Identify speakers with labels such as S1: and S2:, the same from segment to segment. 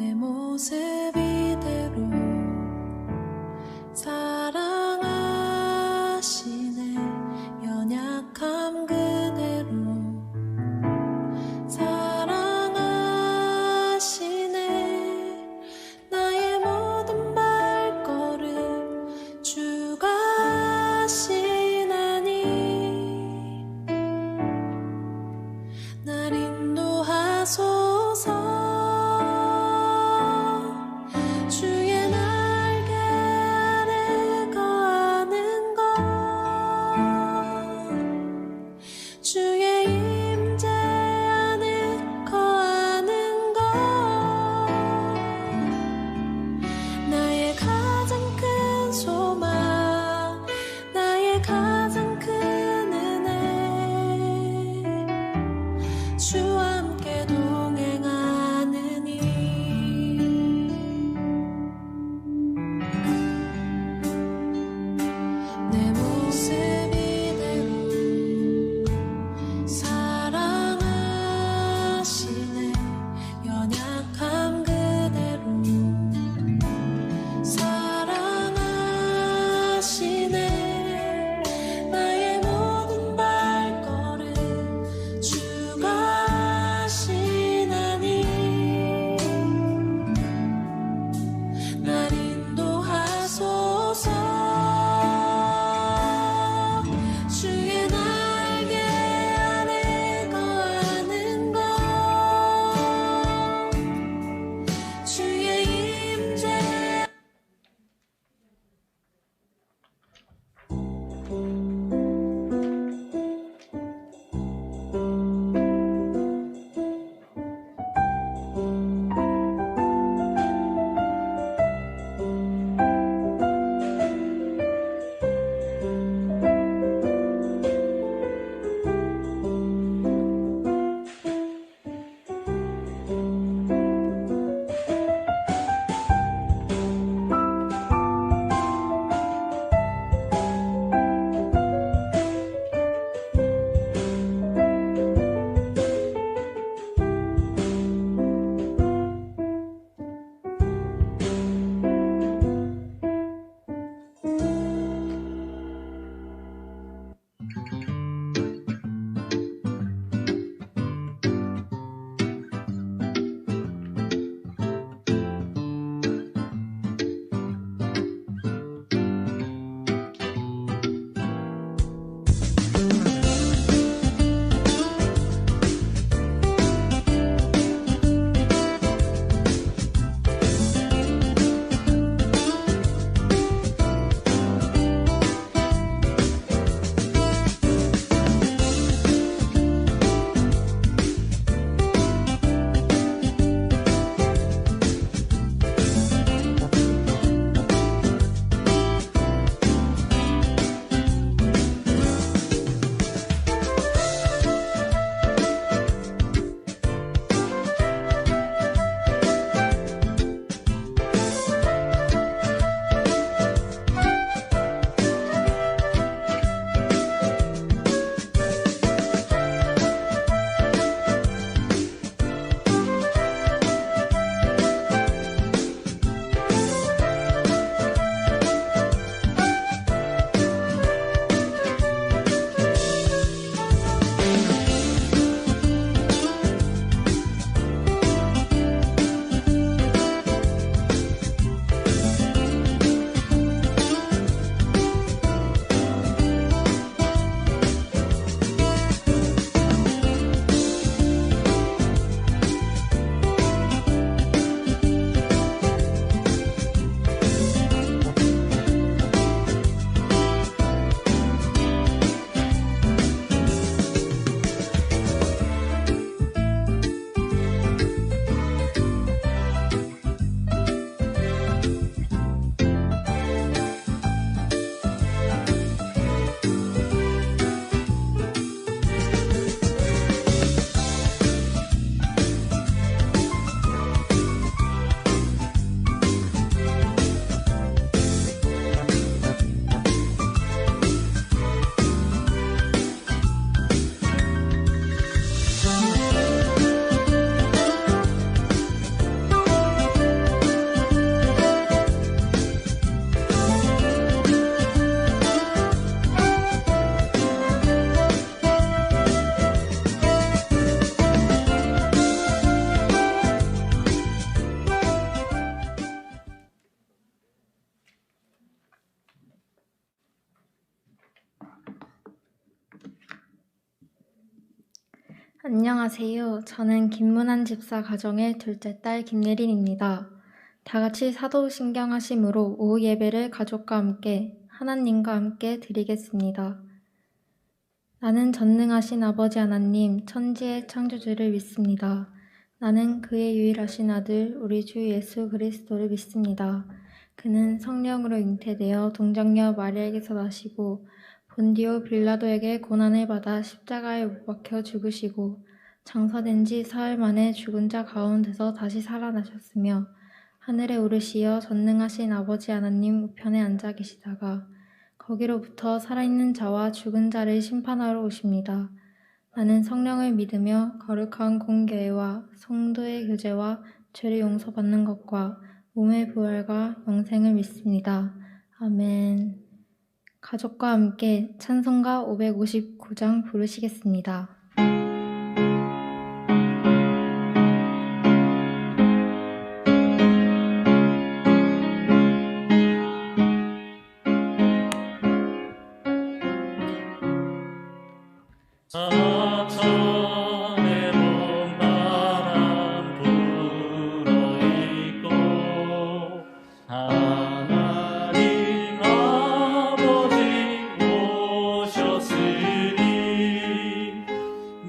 S1: 내 모습 이대로 사랑하시네. 연약함 그대로 사랑하시네. 나의 모든 발걸음 주가 하시나니 날 인도하소서.
S2: 안녕하세요. 저는 김문한 집사 가정의 둘째 딸 김예린입니다. 다 같이 사도신경하심으로 오후 예배를 가족과 함께 하나님과 함께 드리겠습니다. 나는 전능하신 아버지 하나님, 천지의 창조주를 믿습니다. 나는 그의 유일하신 아들, 우리 주 예수 그리스도를 믿습니다. 그는 성령으로 잉태되어 동정녀 마리아에게서 나시고 본디오 빌라도에게 고난을 받아 십자가에 못 박혀 죽으시고 장사된 지 사흘 만에 죽은 자 가운데서 다시 살아나셨으며 하늘에 오르시어 전능하신 아버지 하나님 우편에 앉아 계시다가 거기로부터 살아있는 자와 죽은 자를 심판하러 오십니다. 나는 성령을 믿으며 거룩한 공교회와 성도의 교제와 죄를 용서받는 것과 몸의 부활과 영생을 믿습니다. 아멘. 가족과 함께 찬송가 559장 부르시겠습니다.
S3: 사천의 봄바람 불어있고 하나님 아버지 오셨으니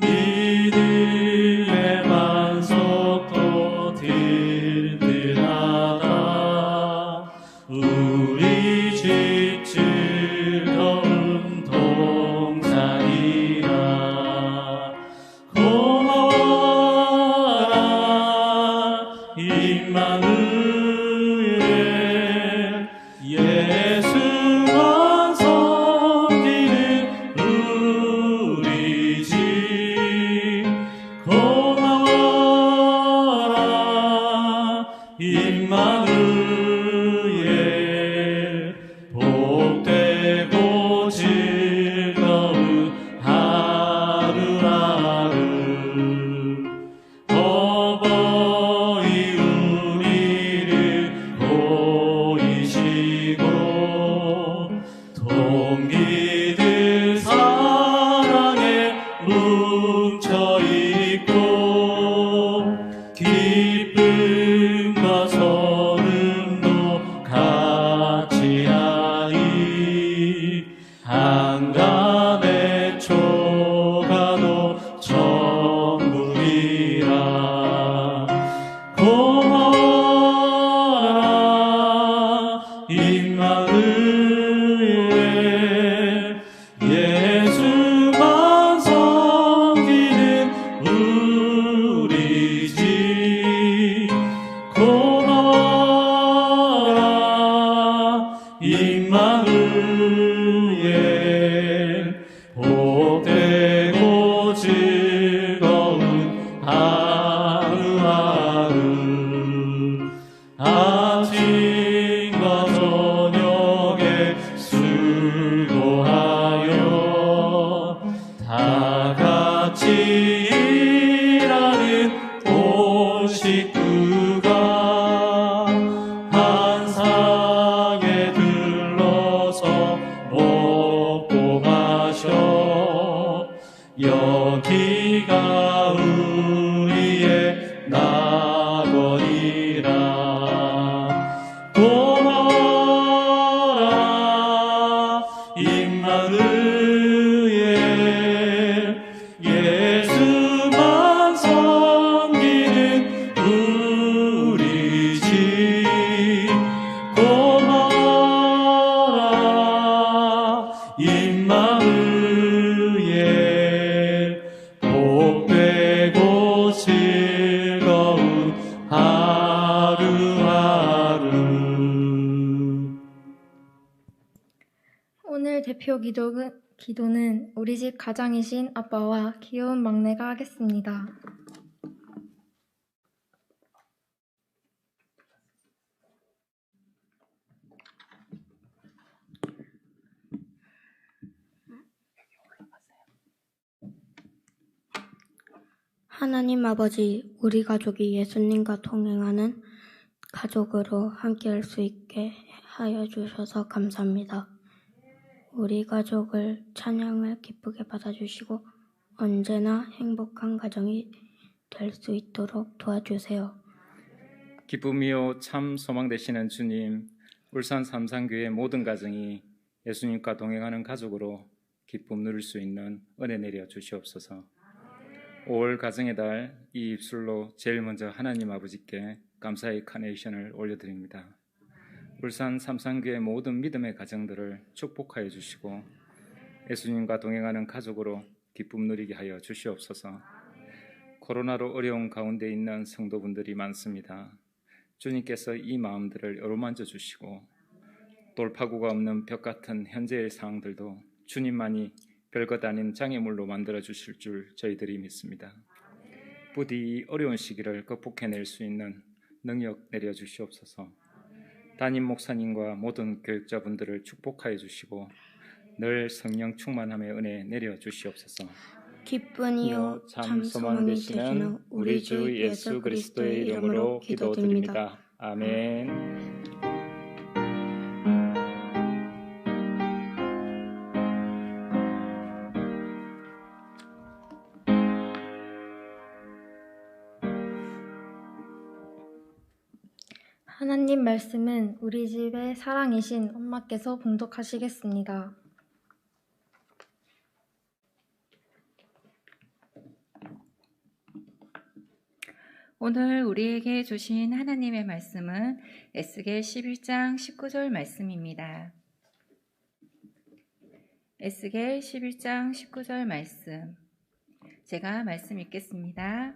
S3: 믿음의 반석도 든든하다. 우리 집 즐거운 동산이라. 고마워라 임마누엘, 예수만 섬기는 우리 집. 고마워라 임마누엘, 복되고 즐거운 하루하루. 어버이 우리를 보이시고 동기들 사랑에 뭉쳐있고 기쁨과 소름도 같이 하니 한간의 초가도 천국이라. 고마워라 임마누엘, 예수만 섬기는 우리 집. 고마워라 임마누엘, 복되고 즐거운 하루하루. 아침과 저녁에 수고하여 다 같이 일하는 온 식구가 한 상에 들러서 먹고 마셔. 여기가 우리의 낙원이라. 고마워라 임마누엘, 예수만 섬기는 우리 집. 고마워라 임마누엘, 복되고 즐거운 하루하루.
S2: 오늘 대표 기도는 우리 집 가장이신 아빠와 귀여운 막내가 하겠습니다.
S4: 하나님 아버지, 우리 가족이 예수님과 동행하는 가족으로 함께할 수 있게 하여 주셔서 감사합니다. 우리 가족을 찬양을 기쁘게 받아주시고 언제나 행복한 가정이 될 수 있도록 도와주세요.
S5: 기쁨이요 참 소망 되시는 주님, 울산 삼산교회 모든 가정이 예수님과 동행하는 가족으로 기쁨 누릴 수 있는 은혜 내려 주시옵소서. 5월 가정의 달 이 입술로 제일 먼저 하나님 아버지께 감사의 카네이션을 올려드립니다. 울산 삼산교회 모든 믿음의 가정들을 축복하여 주시고 예수님과 동행하는 가족으로 기쁨 누리게 하여 주시옵소서. 코로나로 어려운 가운데 있는 성도분들이 많습니다. 주님께서 이 마음들을 어루만져 주시고 돌파구가 없는 벽 같은 현재의 상황들도 주님만이 별것 아닌 장애물로 만들어 주실 줄 저희들이 믿습니다. 부디 어려운 시기를 극복해낼 수 있는 능력 내려 주시옵소서. 담임 목사님과 모든 교육자분들을 축복하여 주시고 늘 성령 충만함의 은혜 내려 주시옵소서.
S4: 기쁜이요 참 소망이 되시는 우리 주 예수 그리스도의 이름으로 기도드립니다.
S5: 아멘.
S2: 하나님 말씀은 우리 집의 사랑이신 엄마께서 봉독하시겠습니다.
S6: 오늘 우리에게 주신 하나님의 말씀은 에스겔 11장 19절 말씀입니다. 에스겔 11장 19절 말씀, 제가 말씀 읽겠습니다.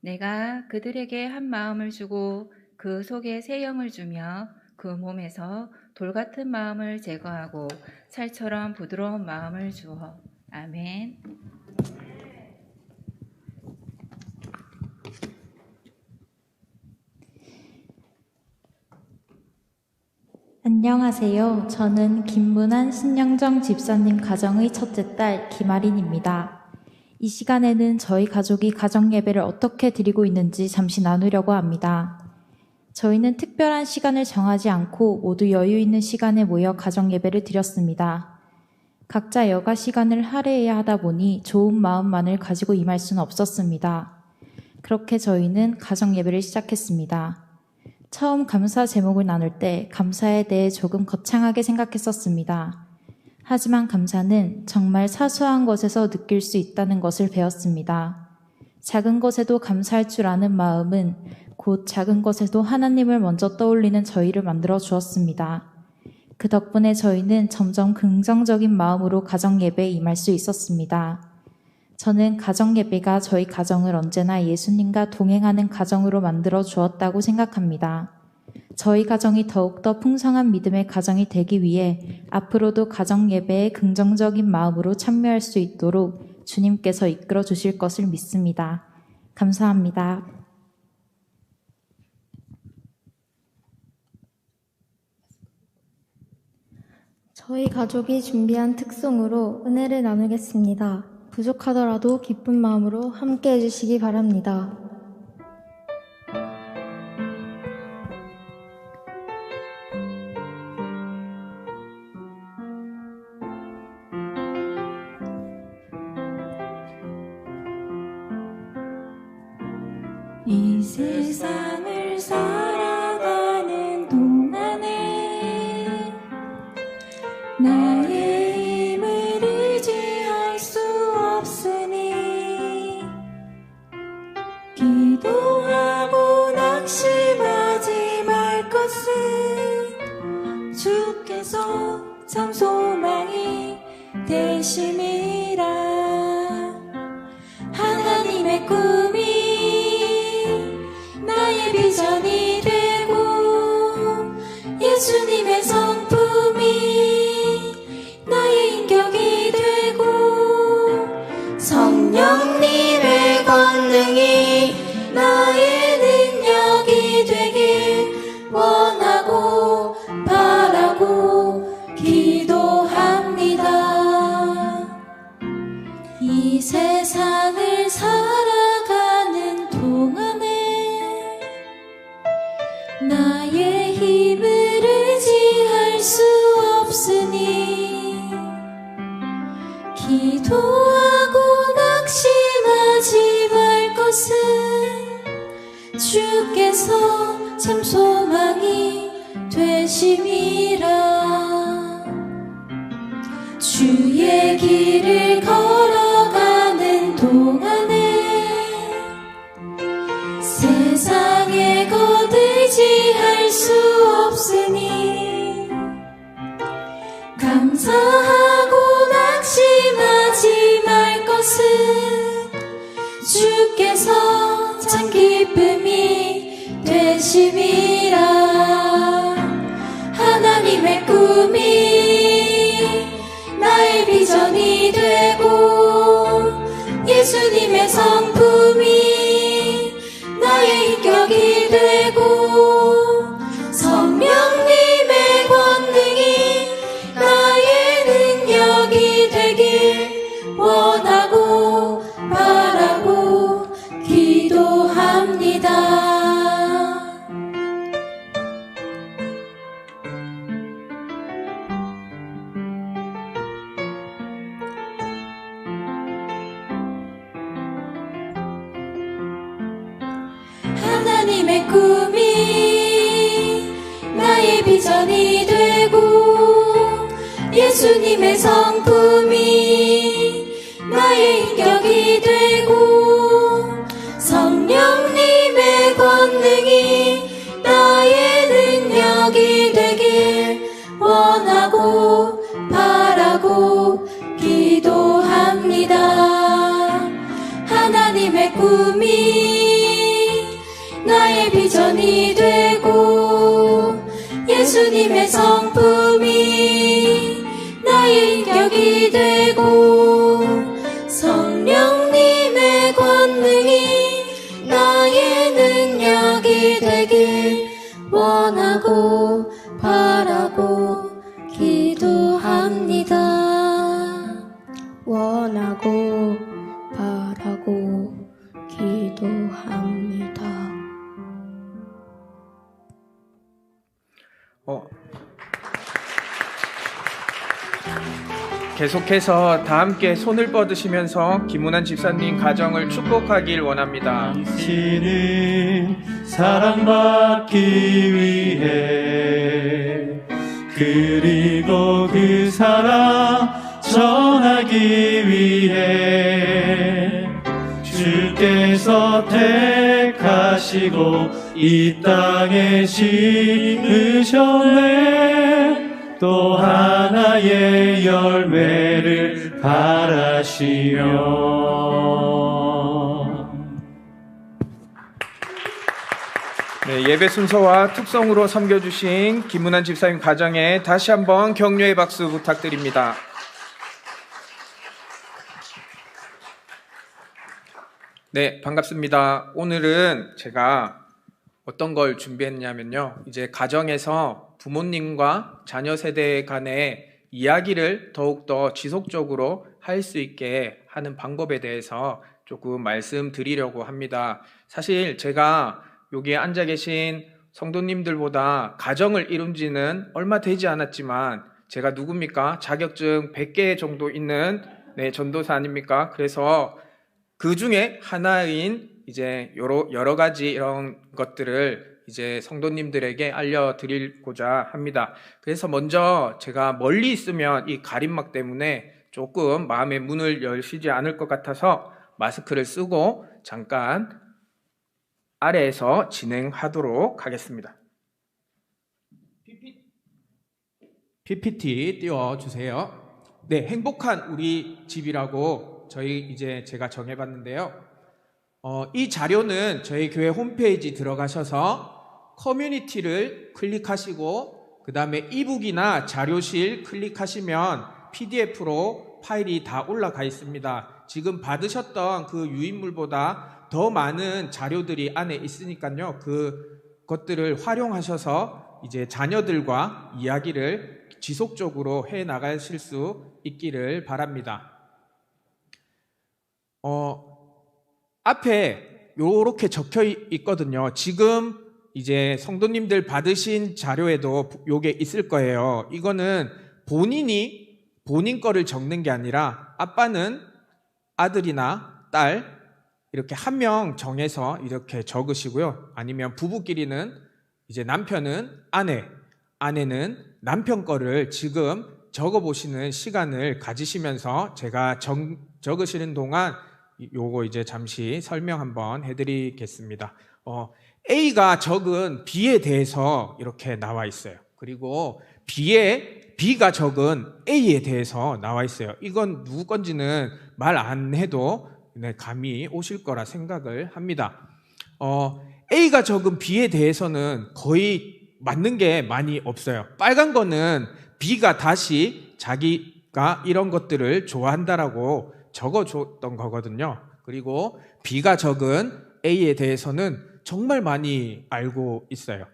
S6: 내가 그들에게 한 마음을 주고 그 속에 새 영을 주며 그 몸에서 돌 같은 마음을 제거하고 살처럼 부드러운 마음을 주어. 아멘.
S7: 안녕하세요. 저는 김문한 신영정 집사님 가정의 첫째 딸 김아린입니다. 이 시간에는 저희 가족이 가정 예배를 어떻게 드리고 있는지 잠시 나누려고 합니다. 저희는 특별한 시간을 정하지 않고 모두 여유 있는 시간에 모여 가정 예배를 드렸습니다. 각자 여가 시간을 할애해야 하다 보니 좋은 마음만을 가지고 임할 수는 없었습니다. 그렇게 저희는 가정 예배를 시작했습니다. 처음 감사 제목을 나눌 때 감사에 대해 조금 거창하게 생각했었습니다. 하지만 감사는 정말 사소한 것에서 느낄 수 있다는 것을 배웠습니다. 작은 것에도 감사할 줄 아는 마음은 곧 작은 것에도 하나님을 먼저 떠올리는 저희를 만들어 주었습니다. 그 덕분에 저희는 점점 긍정적인 마음으로 가정 예배에 임할 수 있었습니다. 저는 가정 예배가 저희 가정을 언제나 예수님과 동행하는 가정으로 만들어 주었다고 생각합니다. 저희 가정이 더욱더 풍성한 믿음의 가정이 되기 위해 앞으로도 가정 예배에 긍정적인 마음으로 참여할 수 있도록 주님께서 이끌어 주실 것을 믿습니다. 감사합니다.
S2: 저희 가족이 준비한 특송으로 은혜를 나누겠습니다. 부족하더라도 기쁜 마음으로 함께 해주시기 바랍니다.
S1: 이 세상을 살아가는 동안에 나의 힘을 의지할 수 없으니 기도하고 낙심하지 말 것은 주께서 참 소망이 되심이라. 하나님의 꿈이 나의 비전이 되고 예수님의 성품이 나의 인격이 되고 성령님의 권능이 나의 능력이 되길 원하고 바라고 기도합니다. 이 세상을 살아가는 동안에 나의 힘을 의지할 수 없으니 기도하고 주께서 참 소망이 되심이라. 주의 길을 걸어가는 동안에 세상의 것 의지할 수 없으니 감사하고 낙심하지 말 것은 주께서 참 기쁨이 되심이라. 하나님의 꿈이 나의 비전이 되고 예수님의 성품이 나의 인격이 되고 성령님의 권능이 나의 능력이 되길 원하고 바라고 기도합니다. 하나님의 꿈이 나의 비전이 되고 예수님의 성품이 나의 인격이 되고 성령님의 권능이 나의 능력이 되길 원하고 바라고 기도합니다. 하나님의 꿈이 나의 비전이 되고 예수님의 성품이 나의 인격이 되고 성령님의 권능이 나의 능력이 되길 원하고 바라고 기도합니다. 원하고 바라고 기도합니다.
S8: 계속해서 다 함께 손을 뻗으시면서 김문환 집사님 가정을 축복하길 원합니다.
S3: 당신은 사랑받기 위해 그리고 그 사랑 전하기 위해 주께서 택하시고 이 땅에 심으셨네. 또 하나의 열매를 바라시며.
S8: 네, 예배 순서와 특성으로 섬겨주신 김문환 집사님 가정에 다시 한번 격려의 박수 부탁드립니다. 네, 반갑습니다. 오늘은 제가 어떤 걸 준비했냐면요, 이제 가정에서 부모님과 자녀 세대 간의 이야기를 더욱더 지속적으로 할 수 있게 하는 방법에 대해서 조금 말씀드리려고 합니다. 사실 제가 여기에 앉아 계신 성도님들보다 가정을 이룬 지는 얼마 되지 않았지만 제가 누굽니까? 자격증 100개 정도 있는 전도사 아닙니까? 그래서 그 중에 하나인 이제 여러 가지 이런 것들을 이제 성도님들에게 알려드리고자 합니다. 그래서 먼저 제가 멀리 있으면 이 가림막 때문에 조금 마음의 문을 열시지 않을 것 같아서 마스크를 쓰고 잠깐 아래에서 진행하도록 하겠습니다. PPT 띄워주세요. 네, 행복한 우리 집이라고 제가 정해봤는데요. 이 자료는 저희 교회 홈페이지 들어가셔서 커뮤니티를 클릭하시고 그 다음에 이북이나 자료실 클릭하시면 PDF로 파일이 다 올라가 있습니다. 지금 받으셨던 그 유인물보다 더 많은 자료들이 안에 있으니까요. 그것들을 활용하셔서 이제 자녀들과 이야기를 지속적으로 해 나가실 수 있기를 바랍니다. 앞에 요렇게 적혀 있거든요. 지금 이제 성도님들 받으신 자료에도 요게 있을 거예요. 이거는 본인 거를 적는 게 아니라 아빠는 아들이나 딸, 이렇게 한 명 정해서 이렇게 적으시고요. 아니면 부부끼리는 이제 남편은 아내는 남편 거를 지금 적어보시는 시간을 가지시면서 제가 적으시는 동안 요거 이제 잠시 설명 한번 해드리겠습니다. A가 적은 B에 대해서 이렇게 나와 있어요. 그리고 B가 적은 A에 대해서 나와 있어요. 이건 누구 건지는 말 안 해도 감이 오실 거라 생각을 합니다. A가 적은 B에 대해서는 거의 맞는 게 많이 없어요. 빨간 거는 B가 다시 자기가 이런 것들을 좋아한다라고 적어줬던 거거든요. 그리고 B가 적은 A에 대해서는 정말 많이 알고 있어요.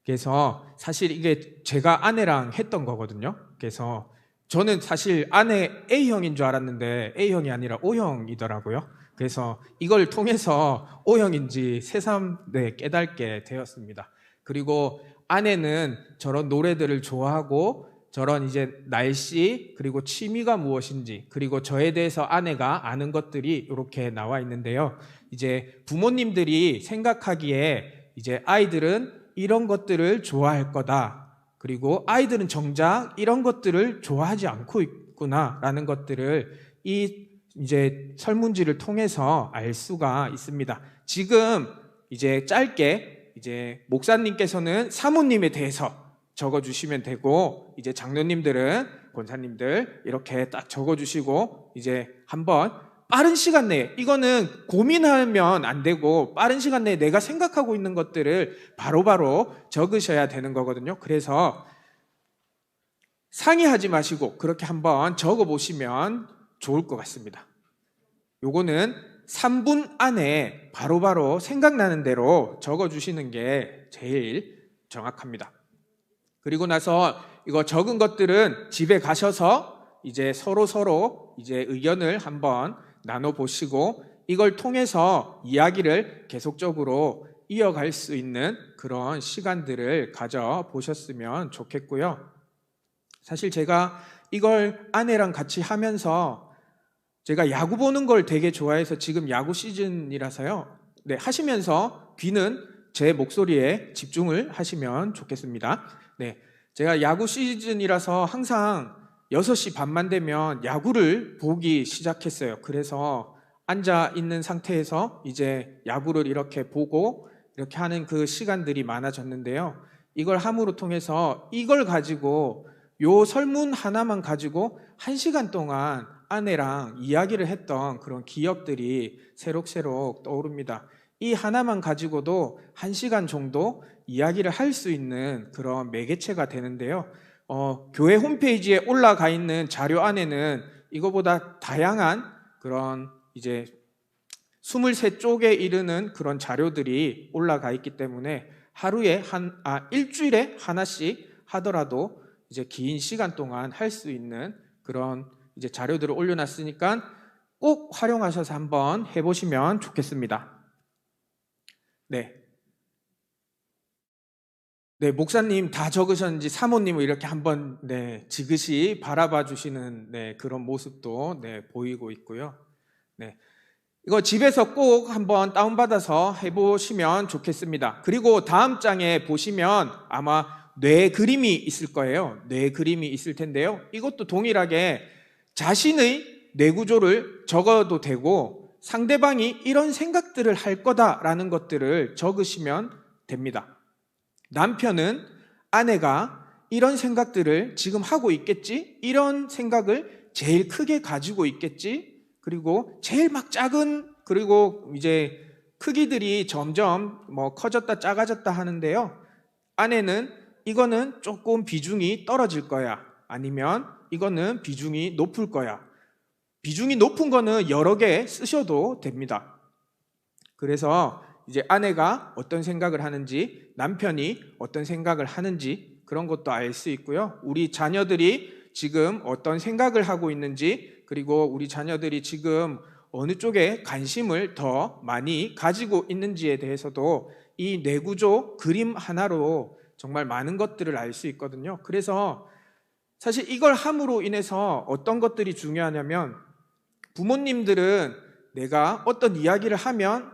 S8: 그래서 사실 이게 제가 아내랑 했던 거거든요. 그래서 저는 사실 아내 A형인 줄 알았는데 A형이 아니라 O형이더라고요. 그래서 이걸 통해서 O형인지 새삼 깨닫게 되었습니다. 그리고 아내는 저런 노래들을 좋아하고 저런 이제 날씨 그리고 취미가 무엇인지 그리고 저에 대해서 아내가 아는 것들이 이렇게 나와 있는데요. 이제 부모님들이 생각하기에 이제 아이들은 이런 것들을 좋아할 거다. 그리고 아이들은 정작 이런 것들을 좋아하지 않고 있구나라는 것들을 이 이제 설문지를 통해서 알 수가 있습니다. 지금 이제 짧게 이제 목사님께서는 사모님에 대해서 적어주시면 되고 이제 장로님들은 권사님들 이렇게 딱 적어주시고 이제 한번 빠른 시간 내에 이거는 고민하면 안 되고 빠른 시간 내에 내가 생각하고 있는 것들을 바로바로 적으셔야 되는 거거든요. 그래서 상의하지 마시고 그렇게 한번 적어보시면 좋을 것 같습니다. 요거는 3분 안에 바로바로 생각나는 대로 적어주시는 게 제일 정확합니다. 그리고 나서 이거 적은 것들은 집에 가셔서 이제 서로 이제 의견을 한번 나눠보시고 이걸 통해서 이야기를 계속적으로 이어갈 수 있는 그런 시간들을 가져보셨으면 좋겠고요. 사실 제가 이걸 아내랑 같이 하면서 제가 야구 보는 걸 되게 좋아해서 지금 야구 시즌이라서요. 하시면서 귀는 제 목소리에 집중을 하시면 좋겠습니다. 제가 야구 시즌이라서 항상 6시 반만 되면 야구를 보기 시작했어요. 그래서 앉아 있는 상태에서 이제 야구를 이렇게 보고 이렇게 하는 그 시간들이 많아졌는데요. 이걸 함으로 통해서 이걸 가지고 요 설문 하나만 가지고 1시간 동안 아내랑 이야기를 했던 그런 기억들이 새록새록 떠오릅니다. 이 하나만 가지고도 1시간 정도 이야기를 할 수 있는 그런 매개체가 되는데요. 교회 홈페이지에 올라가 있는 자료 안에는 이거보다 다양한 그런 이제 23쪽에 이르는 그런 자료들이 올라가 있기 때문에 일주일에 하나씩 하더라도 이제 긴 시간 동안 할 수 있는 그런 이제 자료들을 올려놨으니까 꼭 활용하셔서 한번 해보시면 좋겠습니다. 목사님 다 적으셨는지 사모님을 이렇게 한번 지그시 바라봐 주시는 그런 모습도 보이고 있고요. 이거 집에서 꼭 한번 다운받아서 해보시면 좋겠습니다. 그리고 다음 장에 보시면 아마 뇌 그림이 있을 거예요. 뇌 그림이 있을 텐데요. 이것도 동일하게 자신의 뇌 구조를 적어도 되고 상대방이 이런 생각들을 할 거다라는 것들을 적으시면 됩니다. 남편은 아내가 이런 생각들을 지금 하고 있겠지? 이런 생각을 제일 크게 가지고 있겠지? 그리고 제일 막 작은 그리고 이제 크기들이 점점 커졌다 작아졌다 하는데요. 아내는 이거는 조금 비중이 떨어질 거야. 아니면 이거는 비중이 높을 거야. 비중이 높은 거는 여러 개 쓰셔도 됩니다. 그래서 이제 아내가 어떤 생각을 하는지, 남편이 어떤 생각을 하는지 그런 것도 알 수 있고요. 우리 자녀들이 지금 어떤 생각을 하고 있는지, 그리고 우리 자녀들이 지금 어느 쪽에 관심을 더 많이 가지고 있는지에 대해서도 이 뇌구조 그림 하나로 정말 많은 것들을 알 수 있거든요. 그래서 사실 이걸 함으로 인해서 어떤 것들이 중요하냐면 부모님들은 내가 어떤 이야기를 하면,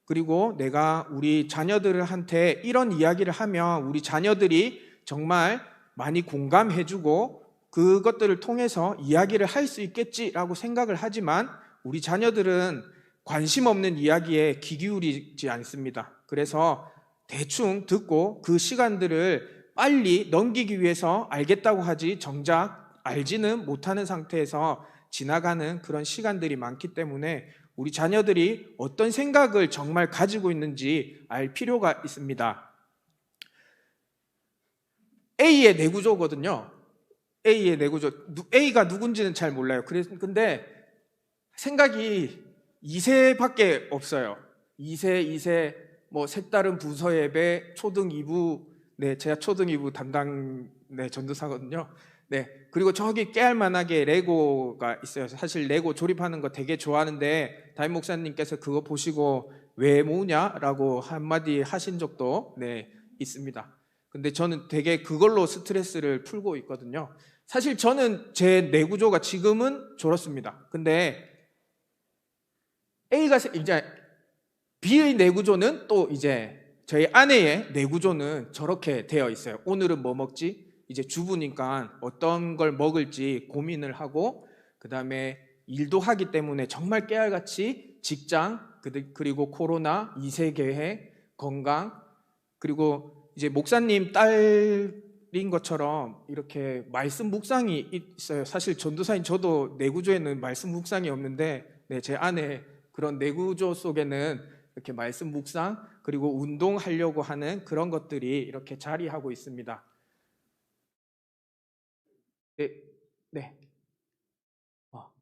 S8: 그리고 내가 우리 자녀들한테 이런 이야기를 하면 우리 자녀들이 정말 많이 공감해주고 그것들을 통해서 이야기를 할 수 있겠지라고 생각을 하지만 우리 자녀들은 관심 없는 이야기에 귀 기울이지 않습니다. 그래서 대충 듣고 그 시간들을 빨리 넘기기 위해서 알겠다고 하지 정작 알지는 못하는 상태에서 지나가는 그런 시간들이 많기 때문에 우리 자녀들이 어떤 생각을 정말 가지고 있는지 알 필요가 있습니다. A의 내구조거든요. A의 내구조. A가 누군지는 잘 몰라요. 근데 생각이 2세밖에 없어요. 2세, 뭐 색다른 부서 예배, 초등 2부, 네, 제가 초등 2부 담당 전도사거든요. 네, 그리고 저기 깨알만하게 레고가 있어요. 사실 레고 조립하는 거 되게 좋아하는데 담임 목사님께서 그거 보시고 왜 모으냐라고 한마디 하신 적도 있습니다. 근데 저는 되게 그걸로 스트레스를 풀고 있거든요. 사실 저는 제 내구조가 지금은 저렇습니다. 근데 A가 이제 B의 내구조는 또 이제 저희 아내의 내구조는 저렇게 되어 있어요. 오늘은 뭐 먹지? 이제 주부니까 어떤 걸 먹을지 고민을 하고, 그 다음에 일도 하기 때문에 정말 깨알같이 직장, 그리고 코로나, 2세 계획, 건강, 그리고 이제 목사님 딸인 것처럼 이렇게 말씀 묵상이 있어요. 사실 전도사인 저도 내구조에는 말씀 묵상이 없는데 제 아내 그런 내구조 속에는 이렇게 말씀 묵상, 그리고 운동하려고 하는 그런 것들이 이렇게 자리하고 있습니다.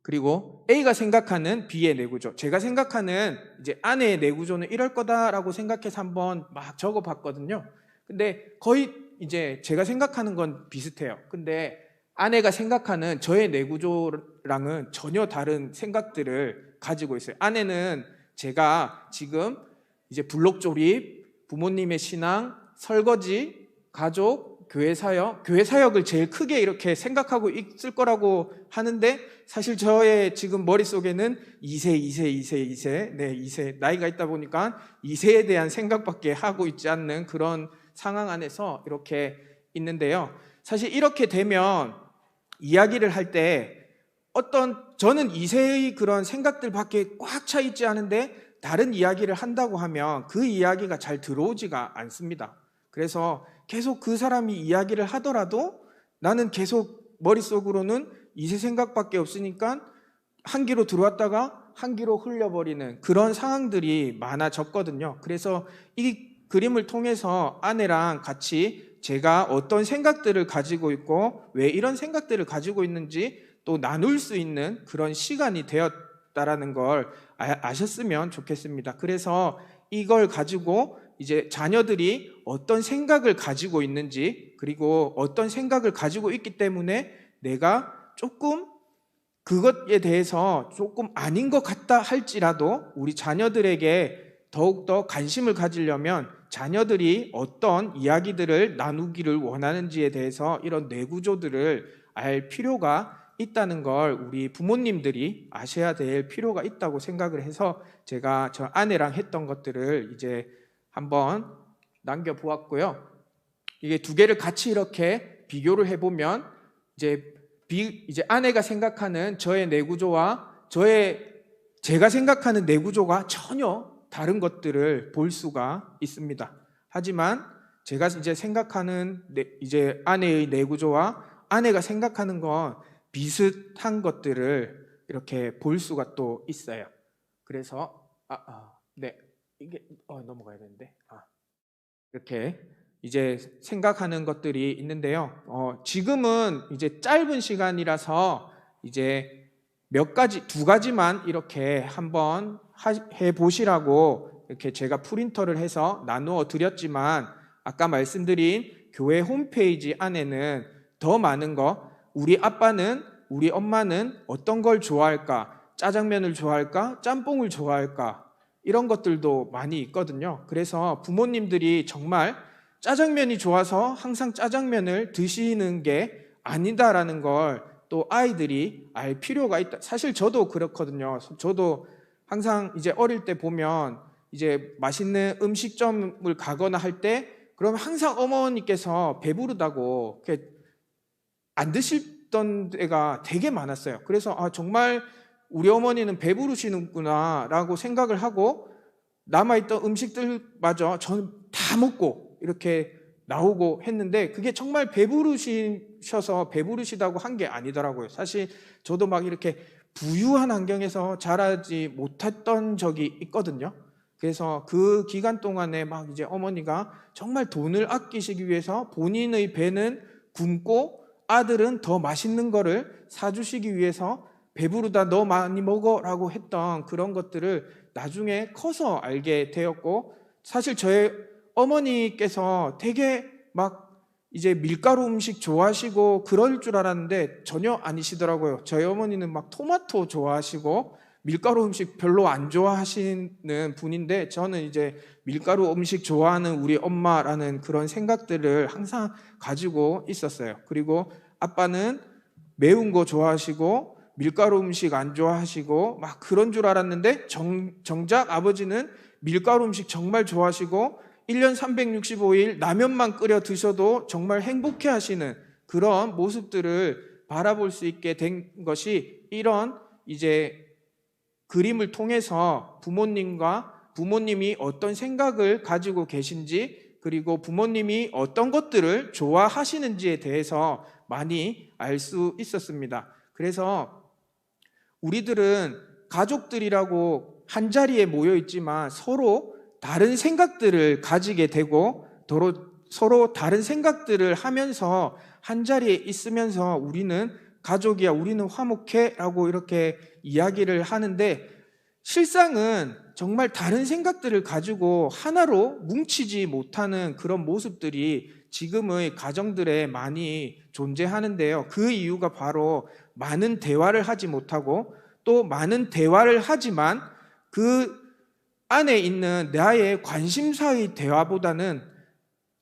S8: 그리고 A가 생각하는 B의 내구조, 제가 생각하는 이제 아내의 내구조는 이럴 거다라고 생각해서 한번 막 적어봤거든요. 근데 거의 이제 제가 생각하는 건 비슷해요. 근데 아내가 생각하는 저의 내구조랑은 전혀 다른 생각들을 가지고 있어요. 아내는 제가 지금 이제 블록 조립, 부모님의 신앙, 설거지, 가족, 교회 사역을 제일 크게 이렇게 생각하고 있을 거라고 하는데 사실 저의 지금 머릿속에는 2세, 나이가 있다 보니까 2세에 대한 생각밖에 하고 있지 않는 그런 상황 안에서 이렇게 있는데요. 사실 이렇게 되면 이야기를 할 때 저는 2세의 그런 생각들밖에 꽉 차 있지 않은데 다른 이야기를 한다고 하면 그 이야기가 잘 들어오지가 않습니다. 그래서 계속 그 사람이 이야기를 하더라도 나는 계속 머릿속으로는 2세 생각밖에 없으니까 한 귀로 들어왔다가 한 귀로 흘려버리는 그런 상황들이 많아졌거든요. 그래서 이 그림을 통해서 아내랑 같이 제가 어떤 생각들을 가지고 있고 왜 이런 생각들을 가지고 있는지 또 나눌 수 있는 그런 시간이 되었다라는 걸 아셨으면 좋겠습니다. 그래서 이걸 가지고 이제 자녀들이 어떤 생각을 가지고 있는지, 그리고 어떤 생각을 가지고 있기 때문에 내가 조금 그것에 대해서 조금 아닌 것 같다 할지라도 우리 자녀들에게 더욱더 관심을 가지려면 자녀들이 어떤 이야기들을 나누기를 원하는지에 대해서 이런 뇌구조들을 알 필요가 있다는 걸 우리 부모님들이 아셔야 될 필요가 있다고 생각을 해서 제가 저 아내랑 했던 것들을 이제 한번 남겨보았고요. 이게 두 개를 같이 이렇게 비교를 해보면 이제 아내가 생각하는 저의 내구조와 제가 생각하는 내구조가 전혀 다른 것들을 볼 수가 있습니다. 하지만 제가 이제 생각하는 이제 아내의 내구조와 아내가 생각하는 건 비슷한 것들을 이렇게 볼 수가 또 있어요. 그래서 이게 넘어가야 되는데 이렇게 이제 생각하는 것들이 있는데요. 지금은 이제 짧은 시간이라서 이제 두 가지만 이렇게 한번 해 보시라고 이렇게 제가 프린터를 해서 나누어 드렸지만 아까 말씀드린 교회 홈페이지 안에는 더 많은 거, 우리 아빠는, 우리 엄마는 어떤 걸 좋아할까? 짜장면을 좋아할까? 짬뽕을 좋아할까? 이런 것들도 많이 있거든요. 그래서 부모님들이 정말 짜장면이 좋아서 항상 짜장면을 드시는 게 아니다라는 걸 또 아이들이 알 필요가 있다. 사실 저도 그렇거든요. 저도 항상 이제 어릴 때 보면 이제 맛있는 음식점을 가거나 할 때 그러면 항상 어머니께서 배부르다고 이렇게 안 드시던 때가 되게 많았어요. 그래서 정말 우리 어머니는 배부르시는구나라고 생각을 하고 남아있던 음식들마저 저는 다 먹고 이렇게 나오고 했는데 그게 정말 배부르셔서 배부르시다고 한 게 아니더라고요. 사실 저도 막 이렇게 부유한 환경에서 자라지 못했던 적이 있거든요. 그래서 그 기간 동안에 막 이제 어머니가 정말 돈을 아끼시기 위해서 본인의 배는 굶고 아들은 더 맛있는 거를 사주시기 위해서 배부르다 너 많이 먹어라고 했던 그런 것들을 나중에 커서 알게 되었고, 사실 저의 어머니께서 되게 막 이제 밀가루 음식 좋아하시고 그럴 줄 알았는데 전혀 아니시더라고요. 저희 어머니는 막 토마토 좋아하시고 밀가루 음식 별로 안 좋아하시는 분인데, 저는 이제 밀가루 음식 좋아하는 우리 엄마라는 그런 생각들을 항상 가지고 있었어요. 그리고 아빠는 매운 거 좋아하시고 밀가루 음식 안 좋아하시고 막 그런 줄 알았는데 정작 아버지는 밀가루 음식 정말 좋아하시고 1년 365일 라면만 끓여 드셔도 정말 행복해 하시는 그런 모습들을 바라볼 수 있게 된 것이 이런 이제 그림을 통해서 부모님이 어떤 생각을 가지고 계신지, 그리고 부모님이 어떤 것들을 좋아하시는지에 대해서 많이 알 수 있었습니다. 그래서 우리들은 가족들이라고 한자리에 모여 있지만 서로 다른 생각들을 가지게 되고 서로 다른 생각들을 하면서 한자리에 있으면서 우리는 가족이야, 우리는 화목해 라고 이렇게 이야기를 하는데, 실상은 정말 다른 생각들을 가지고 하나로 뭉치지 못하는 그런 모습들이 지금의 가정들에 많이 존재하는데요. 그 이유가 바로 많은 대화를 하지 못하고 또 많은 대화를 하지만 그 안에 있는 나의 관심사의 대화보다는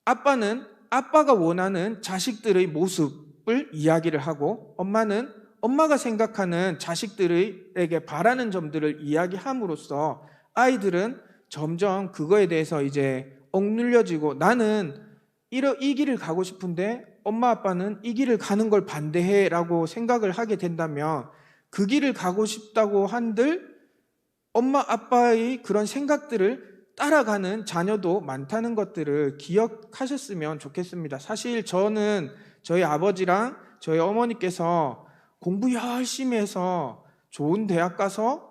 S8: 아빠는 아빠가 원하는 자식들의 모습을 이야기를 하고 엄마는 엄마가 생각하는 자식들에게 바라는 점들을 이야기함으로써 아이들은 점점 그거에 대해서 이제 억눌려지고, 나는 이 길을 가고 싶은데 엄마 아빠는 이 길을 가는 걸 반대해 라고 생각을 하게 된다면 그 길을 가고 싶다고 한들 엄마 아빠의 그런 생각들을 따라가는 자녀도 많다는 것들을 기억하셨으면 좋겠습니다. 사실 저는 저희 아버지랑 저희 어머니께서 공부 열심히 해서 좋은 대학 가서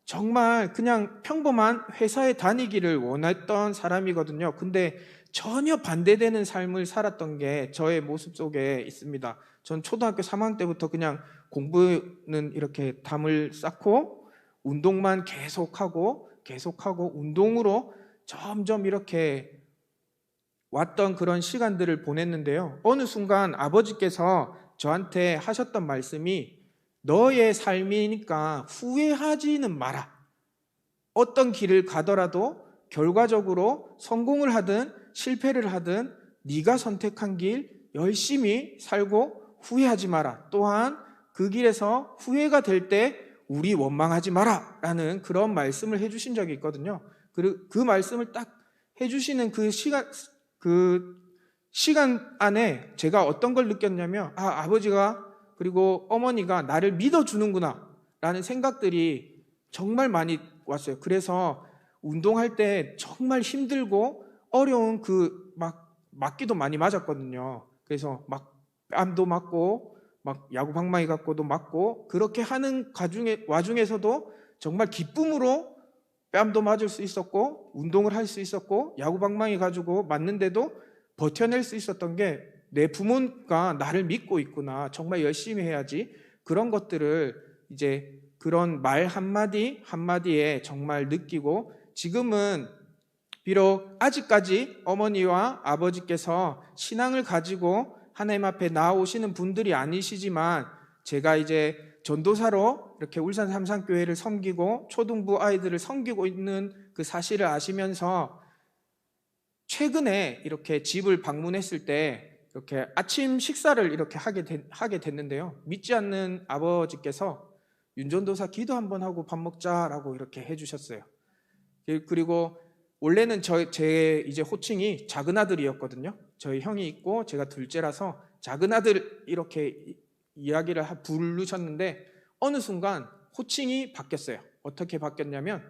S8: 정말 그냥 평범한 회사에 다니기를 원했던 사람이거든요. 근데 전혀 반대되는 삶을 살았던 게 저의 모습 속에 있습니다. 전 초등학교 3학년 때부터 그냥 공부는 이렇게 담을 쌓고 운동만 계속하고 운동으로 점점 이렇게 왔던 그런 시간들을 보냈는데요. 어느 순간 아버지께서 저한테 하셨던 말씀이 너의 삶이니까 후회하지는 마라. 어떤 길을 가더라도 결과적으로 성공을 하든 실패를 하든 네가 선택한 길 열심히 살고 후회하지 마라. 또한 그 길에서 후회가 될 때 우리 원망하지 마라 라는 그런 말씀을 해주신 적이 있거든요. 그 말씀을 딱 해주시는 그 시간 안에 제가 어떤 걸 느꼈냐면 아버지가 그리고 어머니가 나를 믿어주는구나 라는 생각들이 정말 많이 왔어요. 그래서 운동할 때 정말 힘들고 어려운 맞기도 많이 맞았거든요. 그래서 막 뺨도 맞고 막 야구 방망이 갖고도 맞고 그렇게 하는 와중에서도 정말 기쁨으로 뺨도 맞을 수 있었고 운동을 할 수 있었고 야구 방망이 가지고 맞는데도 버텨낼 수 있었던 게 내 부모가 나를 믿고 있구나, 정말 열심히 해야지, 그런 것들을 이제 그런 말 한마디 한마디에 정말 느끼고, 지금은 비록 아직까지 어머니와 아버지께서 신앙을 가지고 하나님 앞에 나오시는 분들이 아니시지만 제가 이제 전도사로 이렇게 울산 삼산교회를 섬기고 초등부 아이들을 섬기고 있는 그 사실을 아시면서 최근에 이렇게 집을 방문했을 때 이렇게 아침 식사를 이렇게 하게 됐는데요. 믿지 않는 아버지께서 윤전도사 기도 한번 하고 밥 먹자라고 이렇게 해주셨어요. 그리고 원래는 제 이제 호칭이 작은 아들이었거든요. 저희 형이 있고 제가 둘째라서 작은 아들 이렇게 이야기를 부르셨는데 어느 순간 호칭이 바뀌었어요. 어떻게 바뀌었냐면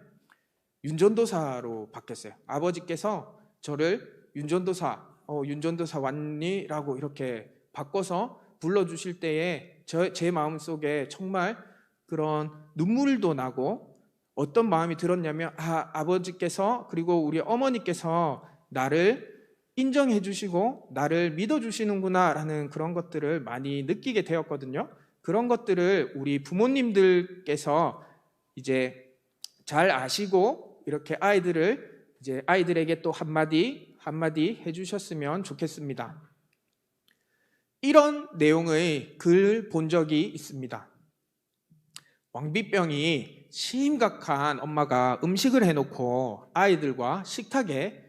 S8: 윤전도사로 바뀌었어요. 아버지께서 저를 윤전도사 왔니? 라고 이렇게 바꿔서 불러주실 때에 제 마음속에 정말 그런 눈물도 나고 어떤 마음이 들었냐면 아버지께서 그리고 우리 어머니께서 나를 인정해 주시고 나를 믿어 주시는구나 라는 그런 것들을 많이 느끼게 되었거든요. 그런 것들을 우리 부모님들께서 이제 잘 아시고 이렇게 아이들에게 또 한마디 해주셨으면 좋겠습니다. 이런 내용의 글 본 적이 있습니다. 왕비병이 심각한 엄마가 음식을 해놓고 아들과 식탁에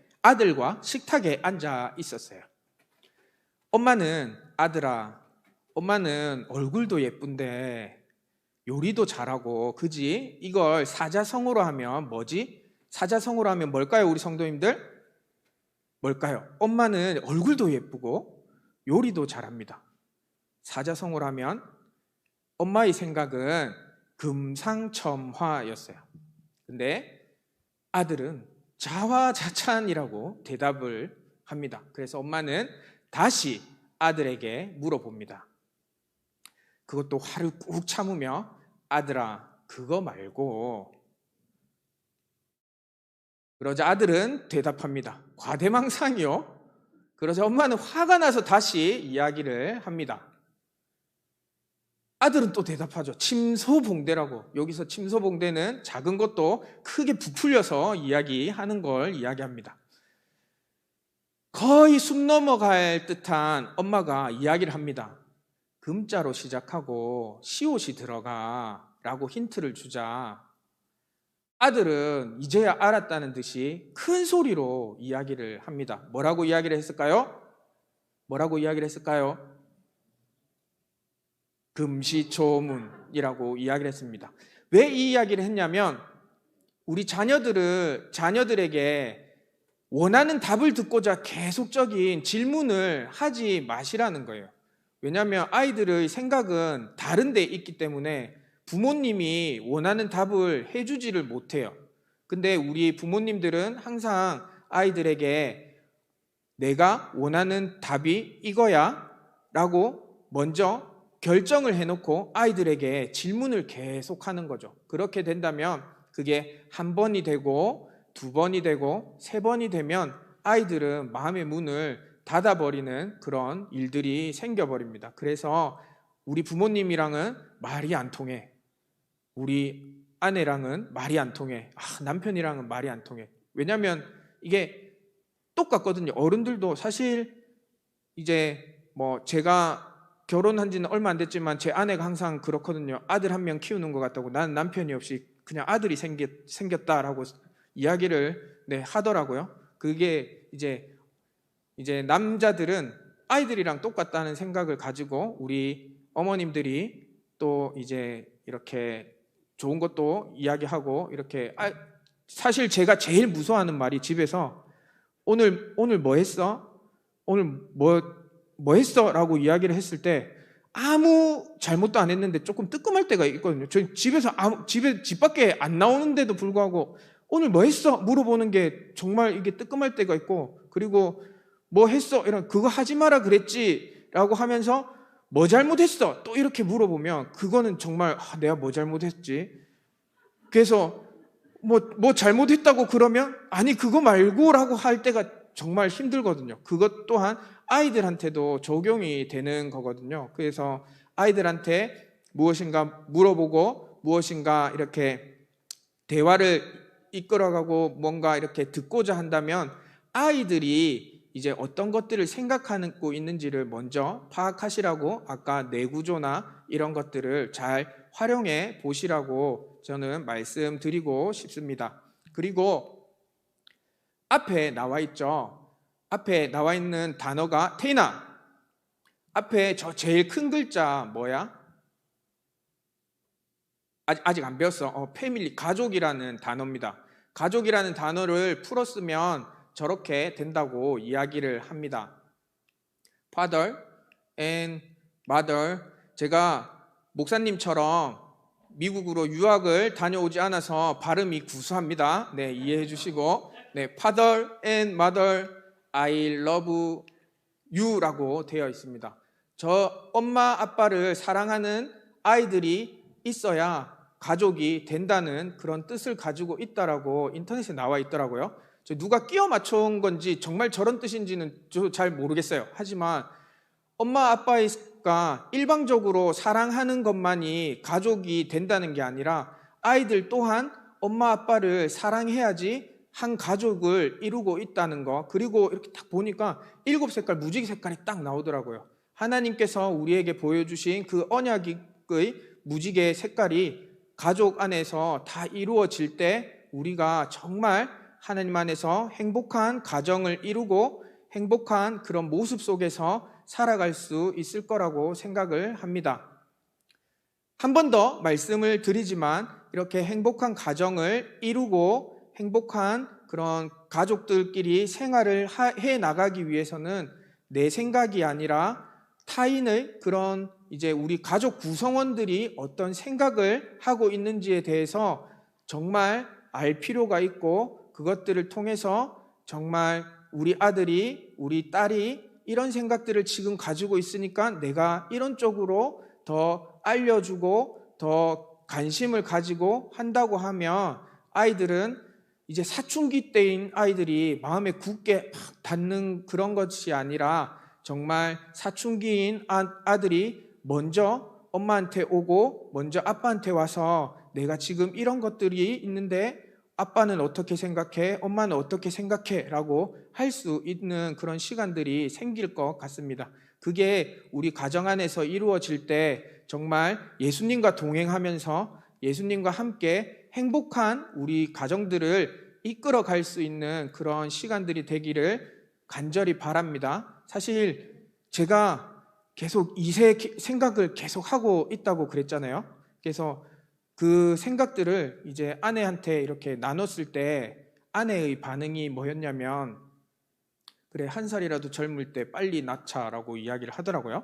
S8: 앉아 있었어요. 엄마는 아들아, 엄마는 얼굴도 예쁜데 요리도 잘하고 그지? 이걸 사자성어로 하면 뭐지? 사자성어로 하면 뭘까요? 우리 성도님들? 뭘까요? 엄마는 얼굴도 예쁘고 요리도 잘합니다. 사자성어로 하면 엄마의 생각은 금상첨화였어요. 근데 아들은 자화자찬이라고 대답을 합니다. 그래서 엄마는 다시 아들에게 물어봅니다. 그것도 화를 꾹 참으며 아들아, 그거 말고. 그러자 아들은 대답합니다. 과대망상이요? 그러자 엄마는 화가 나서 다시 이야기를 합니다. 아들은 또 대답하죠. 침소봉대라고. 여기서 침소봉대는 작은 것도 크게 부풀려서 이야기하는 걸 이야기합니다. 거의 숨 넘어갈 듯한 엄마가 이야기를 합니다. 금자로 시작하고 시옷이 들어가 라고 힌트를 주자 아들은 이제야 알았다는 듯이 큰 소리로 이야기를 합니다. 뭐라고 이야기를 했을까요? 금시초문이라고 이야기를 했습니다. 왜 이 이야기를 했냐면 우리 자녀들에게 원하는 답을 듣고자 계속적인 질문을 하지 마시라는 거예요. 왜냐하면 아이들의 생각은 다른 데 있기 때문에 부모님이 원하는 답을 해주지를 못해요. 근데 우리 부모님들은 항상 아이들에게 내가 원하는 답이 이거야 라고 먼저 결정을 해놓고 아이들에게 질문을 계속하는 거죠. 그렇게 된다면 그게 한 번이 되고 두 번이 되고 세 번이 되면 아이들은 마음의 문을 닫아버리는 그런 일들이 생겨버립니다. 그래서 우리 부모님이랑은 말이 안 통해. 우리 아내랑은 말이 안 통해. 남편이랑은 말이 안 통해. 왜냐하면 이게 똑같거든요. 어른들도 사실 이제 제가 결혼한 지는 얼마 안 됐지만 제 아내가 항상 그렇거든요. 아들 한 명 키우는 것 같다고. 나는 남편이 없이 그냥 아들이 생겼다라고 이야기를 하더라고요. 그게 이제 남자들은 아이들이랑 똑같다는 생각을 가지고 우리 어머님들이 또 이제 이렇게 좋은 것도 이야기하고 이렇게 사실 제가 제일 무서워하는 말이 집에서 오늘 뭐 했어? 오늘 뭐 했어? 라고 이야기를 했을 때 아무 잘못도 안 했는데 조금 뜨끔할 때가 있거든요. 저 집 밖에 안 나오는데도 불구하고 오늘 뭐 했어? 물어보는 게 정말 이게 뜨끔할 때가 있고, 그리고 뭐 했어? 이런 그거 하지 마라 그랬지 라고 하면서 뭐 잘못했어? 또 이렇게 물어보면 그거는 정말 내가 뭐 잘못했지? 그래서 뭐 잘못했다고 그러면 아니 그거 말고 라고 할 때가 정말 힘들거든요. 그것 또한 아이들한테도 적용이 되는 거거든요. 그래서 아이들한테 무엇인가 물어보고 무엇인가 이렇게 대화를 이끌어가고 뭔가 이렇게 듣고자 한다면 아이들이 이제 어떤 것들을 생각하고 있는지를 먼저 파악하시라고 아까 뇌구조나 이런 것들을 잘 활용해 보시라고 저는 말씀드리고 싶습니다. 그리고 앞에 나와 있죠. 앞에 나와 있는 단어가 태인아, 앞에 저 제일 큰 글자 뭐야? 아직 안 배웠어. 패밀리, 가족이라는 단어입니다. 가족이라는 단어를 풀었으면 저렇게 된다고 이야기를 합니다. Father and mother. 제가 목사님처럼 미국으로 유학을 다녀오지 않아서 발음이 구수합니다. 네, 이해해 주시고. 네, Father and mother, I love you라고 되어 있습니다. 저 엄마 아빠를 사랑하는 아이들이 있어야 가족이 된다는 그런 뜻을 가지고 있다라고 인터넷에 나와 있더라고요. 누가 끼워 맞춘 건지 정말 저런 뜻인지는 잘 모르겠어요. 하지만 엄마 아빠가 일방적으로 사랑하는 것만이 가족이 된다는 게 아니라 아이들 또한 엄마 아빠를 사랑해야지 한 가족을 이루고 있다는 거. 그리고 이렇게 딱 보니까 7색깔 무지개 색깔이 딱 나오더라고요. 하나님께서 우리에게 보여주신 그 언약의 무지개 색깔이 가족 안에서 다 이루어질 때 우리가 정말 하나님 안에서 행복한 가정을 이루고 행복한 그런 모습 속에서 살아갈 수 있을 거라고 생각을 합니다. 한 번 더 말씀을 드리지만 이렇게 행복한 가정을 이루고 행복한 그런 가족들끼리 생활을 해 나가기 위해서는 내 생각이 아니라 타인의 그런 이제 우리 가족 구성원들이 어떤 생각을 하고 있는지에 대해서 정말 알 필요가 있고 그것들을 통해서 정말 우리 아들이, 우리 딸이 이런 생각들을 지금 가지고 있으니까 내가 이런 쪽으로 더 알려주고 더 관심을 가지고 한다고 하면 아이들은 이제 사춘기 때인 아이들이 마음에 굳게 닿는 그런 것이 아니라 정말 사춘기인 아들이 먼저 엄마한테 오고 먼저 아빠한테 와서 내가 지금 이런 것들이 있는데 아빠는 어떻게 생각해? 엄마는 어떻게 생각해? 라고 할 수 있는 그런 시간들이 생길 것 같습니다. 그게 우리 가정 안에서 이루어질 때 정말 예수님과 동행하면서 예수님과 함께 행복한 우리 가정들을 이끌어 갈 수 있는 그런 시간들이 되기를 간절히 바랍니다. 사실 제가 계속 이세 생각을 계속 하고 있다고 그랬잖아요. 그래서 그 생각들을 이제 아내한테 이렇게 나눴을 때 아내의 반응이 뭐였냐면 그래, 1살이라도 젊을 때 빨리 낳자라고 이야기를 하더라고요.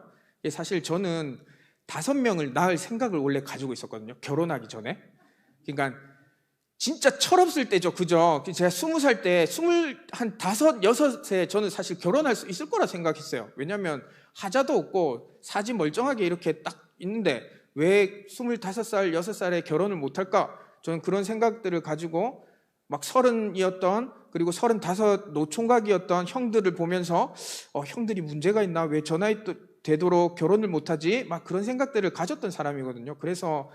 S8: 사실 저는 5명을 낳을 생각을 원래 가지고 있었거든요. 결혼하기 전에. 그러니까 진짜 철없을 때죠. 그죠? 제가 20살 때, 25, 6에 저는 사실 결혼할 수 있을 거라 생각했어요. 왜냐면 하자도 없고 사지 멀쩡하게 이렇게 딱 있는데 왜 25살, 6살에 결혼을 못할까? 저는 그런 생각들을 가지고 막 30이었던 그리고 35 노총각이었던 형들을 보면서 형들이 문제가 있나? 왜 저 나이 되도록 결혼을 못하지? 막 그런 생각들을 가졌던 사람이거든요. 그래서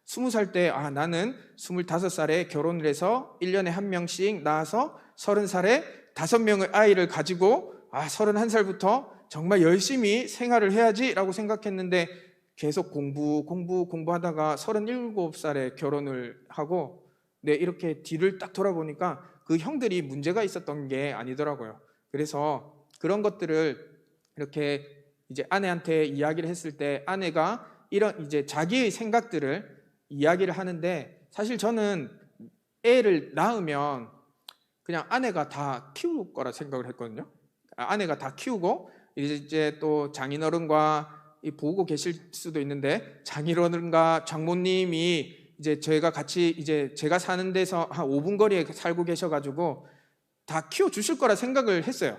S8: 20살 때 나는 25살에 결혼을 해서 1년에 1명씩 낳아서 30살에 5명의 아이를 가지고 31살부터 정말 열심히 생활을 해야지 라고 생각했는데 계속 공부하다가 37살에 결혼을 하고 이렇게 뒤를 딱 돌아보니까 그 형들이 문제가 있었던 게 아니더라고요. 그래서 그런 것들을 이렇게 이제 아내한테 이야기를 했을 때 아내가 이런 이제 자기의 생각들을 이야기를 하는데 사실 저는 애를 낳으면 그냥 아내가 다 키울 거라 생각을 했거든요. 아내가 다 키우고 이제 또 장인어른과 보고 계실 수도 있는데 장인어른과 장모님이 이제 저희가 같이 이제 제가 사는 데서 한 5분 거리에 살고 계셔가지고 다 키워주실 거라 생각을 했어요.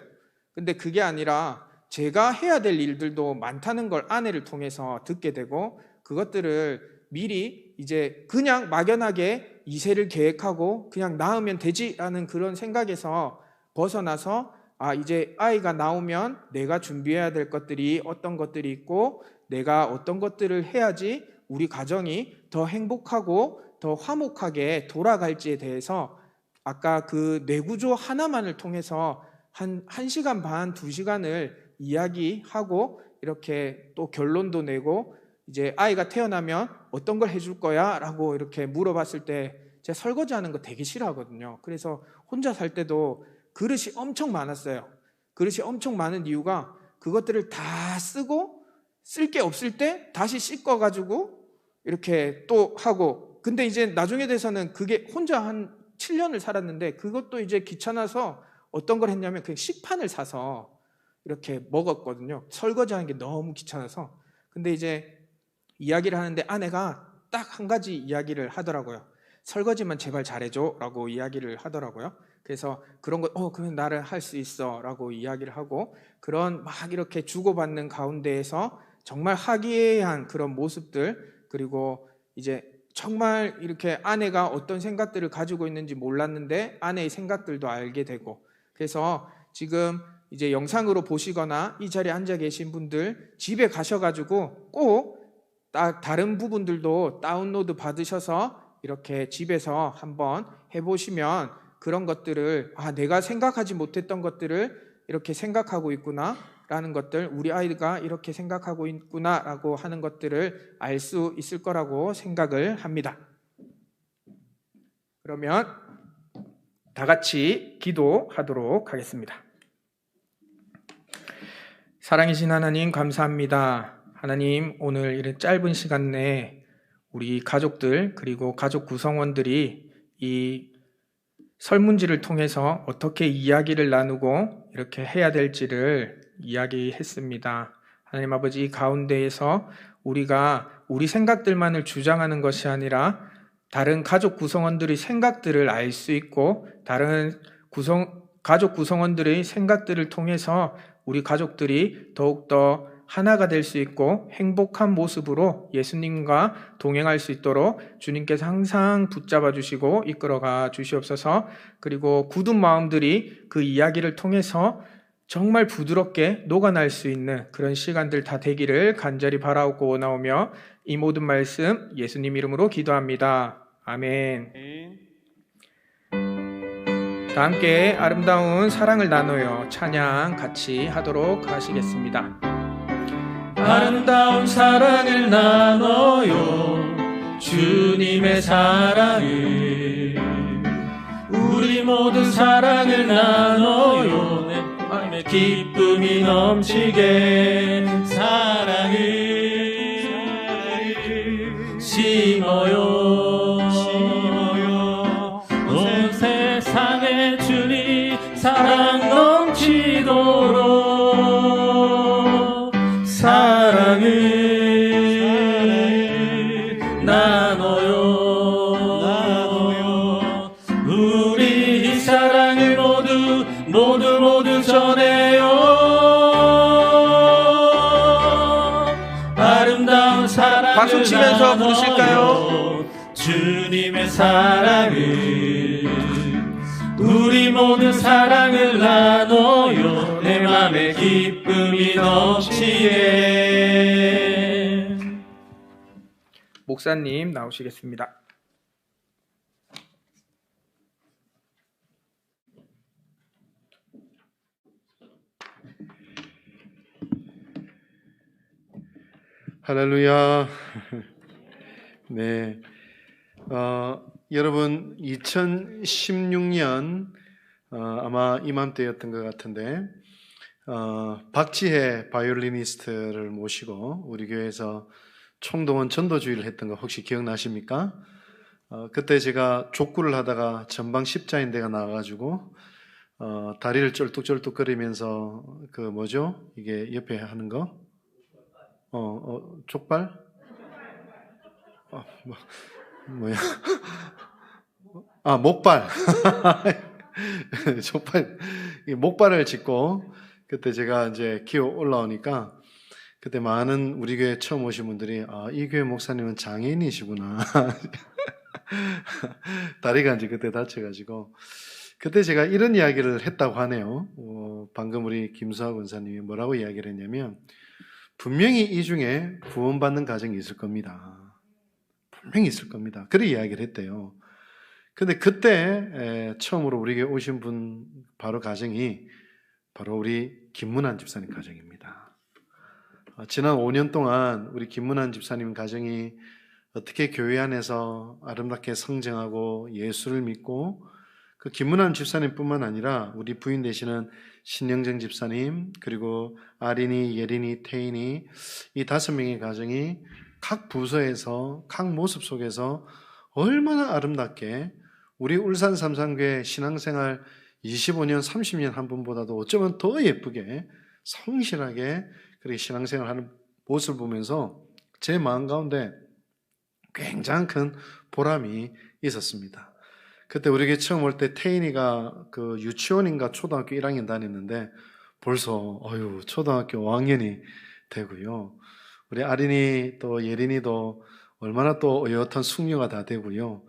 S8: 근데 그게 아니라 제가 해야 될 일들도 많다는 걸 아내를 통해서 듣게 되고 그것들을 미리 이제 그냥 막연하게 이세를 계획하고 그냥 낳으면 되지라는 그런 생각에서 벗어나서 이제 아이가 나오면 내가 준비해야 될 것들이 어떤 것들이 있고 내가 어떤 것들을 해야지 우리 가정이 더 행복하고 더 화목하게 돌아갈지에 대해서 아까 그 뇌구조 하나만을 통해서 한 1시간 반, 2시간을 이야기하고 이렇게 또 결론도 내고 이제 아이가 태어나면 어떤 걸 해줄 거야? 라고 이렇게 물어봤을 때 제가 설거지하는 거 되게 싫어하거든요. 그래서 혼자 살 때도 그릇이 엄청 많았어요. 그릇이 엄청 많은 이유가 그것들을 다 쓰고 쓸 게 없을 때 다시 씻어가지고 이렇게 또 하고 근데 이제 나중에 돼서는 그게 혼자 한 7년을 살았는데 그것도 이제 귀찮아서 어떤 걸 했냐면 그냥 식판을 사서 이렇게 먹었거든요. 설거지하는 게 너무 귀찮아서. 근데 이제 이야기를 하는데 아내가 딱 한 가지 이야기를 하더라고요. 설거지만 제발 잘해줘 라고 이야기를 하더라고요. 그래서 그런 거 그러면 나를 할 수 있어 라고 이야기를 하고, 그런 막 이렇게 주고받는 가운데에서 정말 화기애애한 그런 모습들, 그리고 이제 정말 이렇게 아내가 어떤 생각들을 가지고 있는지 몰랐는데 아내의 생각들도 알게 되고, 그래서 지금 이제 영상으로 보시거나 이 자리에 앉아 계신 분들 집에 가셔가지고 꼭 다른 부분들도 다운로드 받으셔서 이렇게 집에서 한번 해보시면 그런 것들을 내가 생각하지 못했던 것들을 이렇게 생각하고 있구나 라는 것들, 우리 아이가 이렇게 생각하고 있구나 라고 하는 것들을 알 수 있을 거라고 생각을 합니다. 그러면 다 같이 기도하도록 하겠습니다. 사랑이신 하나님, 감사합니다. 하나님, 오늘 이런 짧은 시간 내에 우리 가족들 그리고 가족 구성원들이 이 설문지를 통해서 어떻게 이야기를 나누고 이렇게 해야 될지를 이야기했습니다. 하나님 아버지, 이 가운데에서 우리가 우리 생각들만을 주장하는 것이 아니라 다른 가족 구성원들의 생각들을 알 수 있고, 다른 가족 구성원들의 생각들을 통해서 우리 가족들이 더욱더 하나가 될 수 있고 행복한 모습으로 예수님과 동행할 수 있도록 주님께서 항상 붙잡아 주시고 이끌어가 주시옵소서. 그리고 굳은 마음들이 그 이야기를 통해서 정말 부드럽게 녹아날 수 있는 그런 시간들 다 되기를 간절히 바라옵고 원하오며, 이 모든 말씀 예수님 이름으로 기도합니다. 아멘. 다 함께 아름다운 사랑을 나눠요 찬양 같이 하도록 하시겠습니다.
S3: 아름다운 사랑을 나눠요, 주님의 사랑을. 우리 모두 사랑을 나눠요, 내 마음에 기쁨이 넘치게. 사랑을 심어요. 온 세상에 주님 사랑 넘치도록 사랑을 나눠요. 우리 이 사랑을 모두 전해요. 아름다운 사랑을
S8: 박수 치면서 부르실까요?
S3: 주님의 사랑을. 우리 모두 사랑을 나눠요, 내 맘에 기쁨이 넘치게.
S8: 목사님 나오시겠습니다.
S9: 할렐루야. 네. 여러분, 2016년 아마 이맘때였던 것 같은데 박지혜 바이올리니스트를 모시고 우리 교회에서 총동원 전도주의를 했던 거 혹시 기억나십니까? 그때 제가 족구를 하다가 전방 십자인대가 나와가지고 다리를 쩔뚝쩔뚝거리면서 그 뭐죠? 이게 옆에 하는 거? 족발? 뭐야? 목발. 족발. 목발을 짚고 그때 제가 이제 기어 올라오니까 그때 많은 우리 교회 처음 오신 분들이 이 교회 목사님은 장애인이시구나. 다리가 이제 그때 다쳐가지고 그때 제가 이런 이야기를 했다고 하네요. 방금 우리 김수학 원사님이 뭐라고 이야기를 했냐면 분명히 이 중에 구원받는 가정이 있을 겁니다. 분명히 있을 겁니다. 그렇게 이야기를 했대요. 근데 그때 처음으로 우리 교회 오신 분 바로 가정이 바로 우리 김문환 집사님 가정입니다. 지난 5년 동안 우리 김문환 집사님 가정이 어떻게 교회 안에서 아름답게 성장하고 예수를 믿고 그 김문환 집사님뿐만 아니라 우리 부인 되시는 신영정 집사님 그리고 아린이, 예린이, 태인이 이 5명의 가정이 각 부서에서 각 모습 속에서 얼마나 아름답게 우리 울산 삼산교회 신앙생활 25년, 30년 한 분보다도 어쩌면 더 예쁘게 성실하게 그렇게 신앙생활하는 모습을 보면서 제 마음 가운데 굉장히 큰 보람이 있었습니다. 그때 우리에게 처음 올 때 태인이가 그 유치원인가 초등학교 1학년 다녔는데 벌써 초등학교 5학년이 되고요. 우리 아린이 또 예린이도 얼마나 또 어엿한 숙녀가 다 되고요.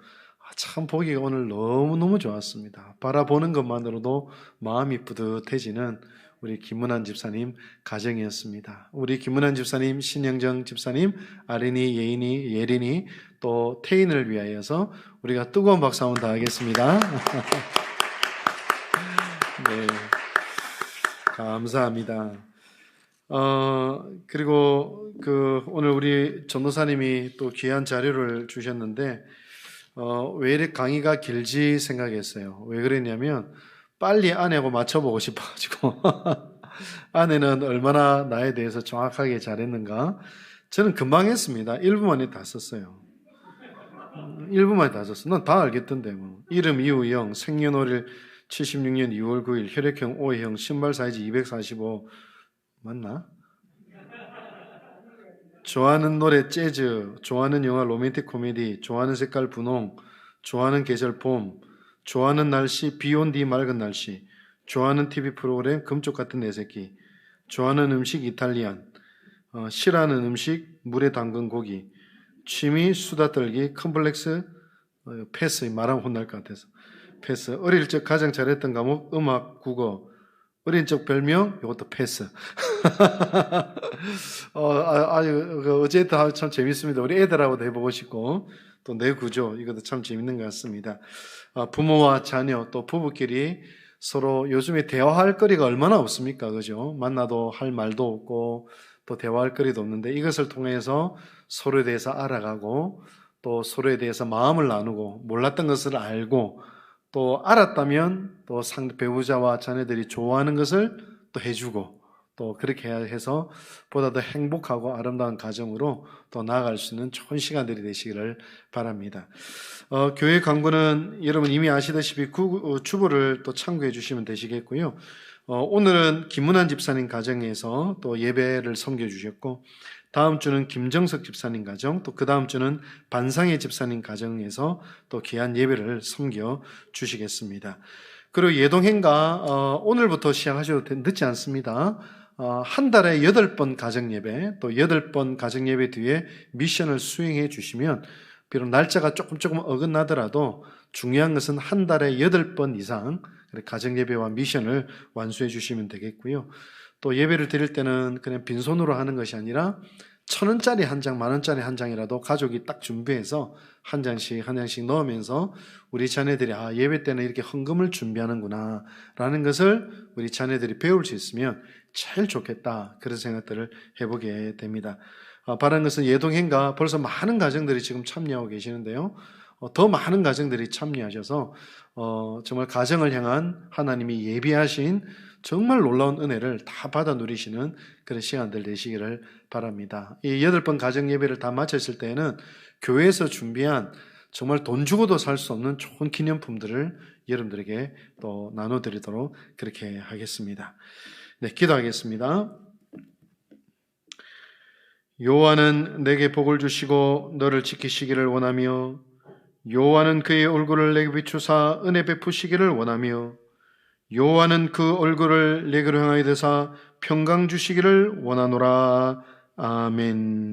S9: 참 보기가 오늘 너무너무 좋았습니다. 바라보는 것만으로도 마음이 뿌듯해지는 우리 김문환 집사님 가정이었습니다. 우리 김문환 집사님, 신영정 집사님, 아린이, 예인이, 예린이 또 태인을 위하여서 우리가 뜨거운 박수 한번 다 하겠습니다. 네, 감사합니다. 그리고 오늘 우리 전도사님이 또 귀한 자료를 주셨는데 왜 이렇게 강의가 길지 생각했어요. 왜 그랬냐면 빨리 아내하고 맞춰보고 싶어가지고 아내는 얼마나 나에 대해서 정확하게 잘했는가. 저는 금방 했습니다. 1분 만에 다 썼어요. 1분 만에 다 썼어. 난 다 알겠던데 뭐. 이름 이우영, 생년월일 76년 2월 9일, 혈액형 O형, 신발 사이즈 245 맞나? 좋아하는 노래 재즈, 좋아하는 영화 로맨틱 코미디, 좋아하는 색깔 분홍, 좋아하는 계절 봄, 좋아하는 날씨 비 온 뒤 맑은 날씨, 좋아하는 TV 프로그램 금쪽 같은 내 새끼, 좋아하는 음식 이탈리안, 싫어하는 음식 물에 담근 고기, 취미 수다 떨기, 컴플렉스 패스, 말하면 혼날 것 같아서 패스, 어릴 적 가장 잘했던 과목 음악, 국어, 어린 적 별명 이것도 패스. 어쨌든 참 재밌습니다. 우리 애들하고도 해보고 싶고 또 내 구조 이것도 참 재밌는 것 같습니다. 부모와 자녀 또 부부끼리 서로 요즘에 대화할 거리가 얼마나 없습니까? 그죠? 만나도 할 말도 없고 또 대화할 거리도 없는데 이것을 통해서 서로에 대해서 알아가고 또 서로에 대해서 마음을 나누고 몰랐던 것을 알고 또 알았다면 또 상대 배우자와 자녀들이 좋아하는 것을 또 해주고 또 그렇게 해서 보다 더 행복하고 아름다운 가정으로 또 나아갈 수 있는 좋은 시간들이 되시기를 바랍니다. 교회 광고는 여러분 이미 아시다시피 주보를 또 참고해 주시면 되시겠고요. 오늘은 김문환 집사님 가정에서 또 예배를 섬겨 주셨고 다음 주는 김정석 집사님 가정, 또 그 다음 주는 반상혜 집사님 가정에서 또 귀한 예배를 섬겨 주시겠습니다. 그리고 예동행가 오늘부터 시작하셔도 늦지 않습니다. 한 달에 8번 가정예배, 또 8번 가정예배 뒤에 미션을 수행해 주시면 비록 날짜가 조금 어긋나더라도 중요한 것은 한 달에 8번 이상 가정예배와 미션을 완수해 주시면 되겠고요. 또 예배를 드릴 때는 그냥 빈손으로 하는 것이 아니라 1,000원짜리 한 장, 10,000원짜리 한 장이라도 가족이 딱 준비해서 한 장씩 넣으면서 우리 자녀들이 예배 때는 이렇게 헌금을 준비하는구나 라는 것을 우리 자녀들이 배울 수 있으면 제일 좋겠다, 그런 생각들을 해보게 됩니다. 바라는 것은 예동행가 벌써 많은 가정들이 지금 참여하고 계시는데요. 더 많은 가정들이 참여하셔서 정말 가정을 향한 하나님이 예비하신 정말 놀라운 은혜를 다 받아 누리시는 그런 시간들 되시기를 바랍니다. 이 8번 가정 예배를 다 마쳤을 때에는 교회에서 준비한 정말 돈 주고도 살 수 없는 좋은 기념품들을 여러분들에게 또 나눠드리도록 그렇게 하겠습니다. 네, 기도하겠습니다. 여호와는 내게 복을 주시고 너를 지키시기를 원하며 여호와는 그의 얼굴을 내게 비추사 은혜 베푸시기를 원하며 여호와는 그 얼굴을 내게로 향하여 대사 평강 주시기를 원하노라. 아멘.